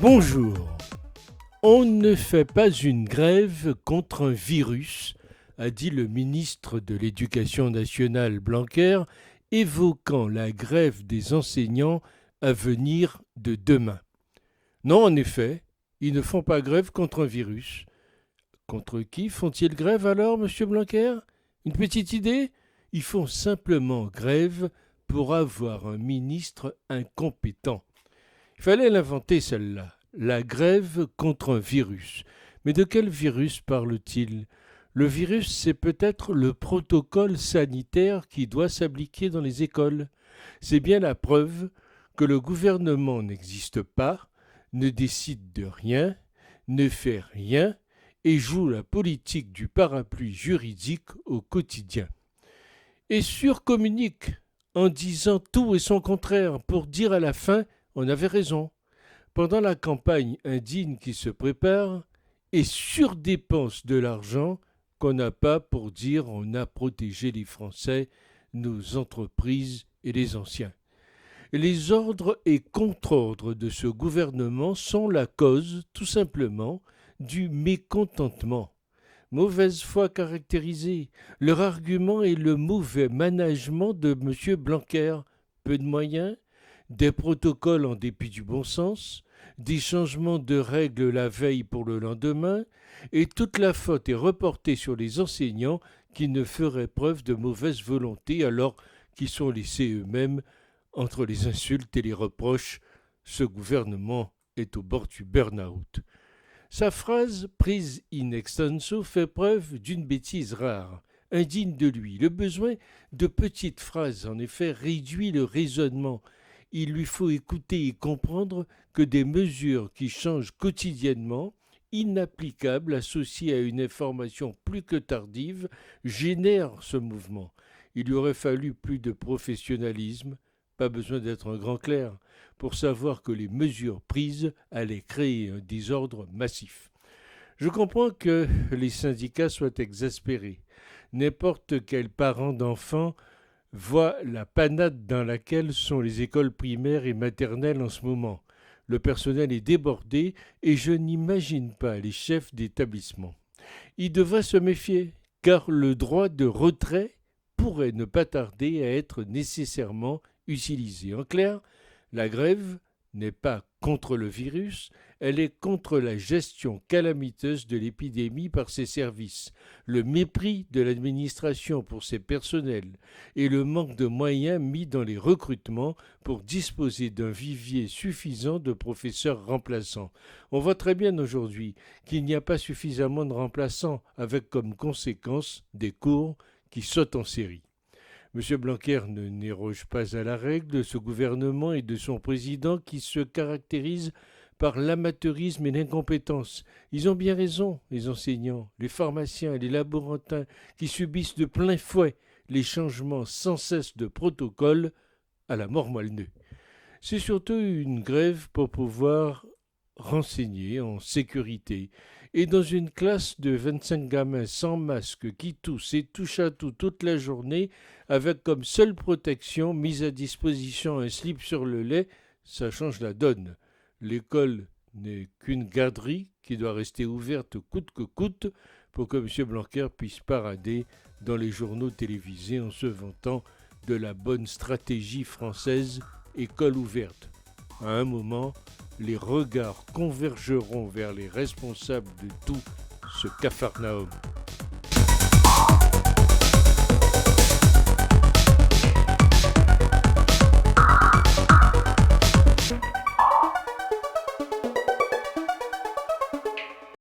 Bonjour. On ne fait pas une grève contre un virus, a dit le ministre de l'Éducation nationale Blanquer, évoquant la grève des enseignants à venir de demain. Non, en effet, ils ne font pas grève contre un virus. Contre qui font-ils grève alors, monsieur Blanquer? Une petite idée? Ils font simplement grève pour avoir un ministre incompétent. Il fallait l'inventer celle-là, la grève contre un virus. Mais de quel virus parle-t-il? Le virus, c'est peut-être le protocole sanitaire qui doit s'appliquer dans les écoles. C'est bien la preuve que le gouvernement n'existe pas, ne décide de rien, ne fait rien et joue la politique du parapluie juridique au quotidien. Et surcommunique en disant tout et son contraire pour dire à la fin on avait raison. Pendant la campagne indigne qui se prépare, et surdépense de l'argent qu'on n'a pas pour dire on a protégé les Français, nos entreprises et les anciens. Les ordres et contre-ordres de ce gouvernement sont la cause, tout simplement, du mécontentement. Mauvaise foi caractérisée. Leur argument est le mauvais management de M. Blanquer. Peu de moyens, des protocoles en dépit du bon sens, des changements de règles la veille pour le lendemain, et toute la faute est reportée sur les enseignants qui ne feraient preuve de mauvaise volonté alors qu'ils sont laissés eux-mêmes entre les insultes et les reproches. Ce gouvernement est au bord du burn-out. Sa phrase, prise in extenso, fait preuve d'une bêtise rare, indigne de lui. Le besoin de petites phrases, en effet, réduit le raisonnement. Il lui faut écouter et comprendre que des mesures qui changent quotidiennement, inapplicables, associées à une information plus que tardive, génèrent ce mouvement. Il lui aurait fallu plus de professionnalisme, pas besoin d'être un grand clerc, pour savoir que les mesures prises allaient créer un désordre massif. Je comprends que les syndicats soient exaspérés. N'importe quel parent d'enfant voit la panade dans laquelle sont les écoles primaires et maternelles en ce moment. Le personnel est débordé et je n'imagine pas les chefs d'établissement. Ils devraient se méfier, car le droit de retrait pourrait ne pas tarder à être nécessairement utilisé. En clair, la grève n'est pas contre le virus, elle est contre la gestion calamiteuse de l'épidémie par ses services, le mépris de l'administration pour ses personnels et le manque de moyens mis dans les recrutements pour disposer d'un vivier suffisant de professeurs remplaçants. On voit très bien aujourd'hui qu'il n'y a pas suffisamment de remplaçants, avec comme conséquence des cours qui sautent en série. M. Blanquer ne déroge pas à la règle de ce gouvernement et de son président qui se caractérise par l'amateurisme et l'incompétence. Ils ont bien raison, les enseignants, les pharmaciens et les laborantins qui subissent de plein fouet les changements sans cesse de protocole à la mort moelle-neu. C'est surtout une grève pour pouvoir renseigner en sécurité. Et dans une classe de 25 gamins sans masque qui toussent et touchent à tout toute la journée, avec comme seule protection mise à disposition un slip sur le lait, ça change la donne. L'école n'est qu'une garderie qui doit rester ouverte coûte que coûte pour que M. Blanquer puisse parader dans les journaux télévisés en se vantant de la bonne stratégie française école ouverte. À un moment, les regards convergeront vers les responsables de tout ce capharnaüm.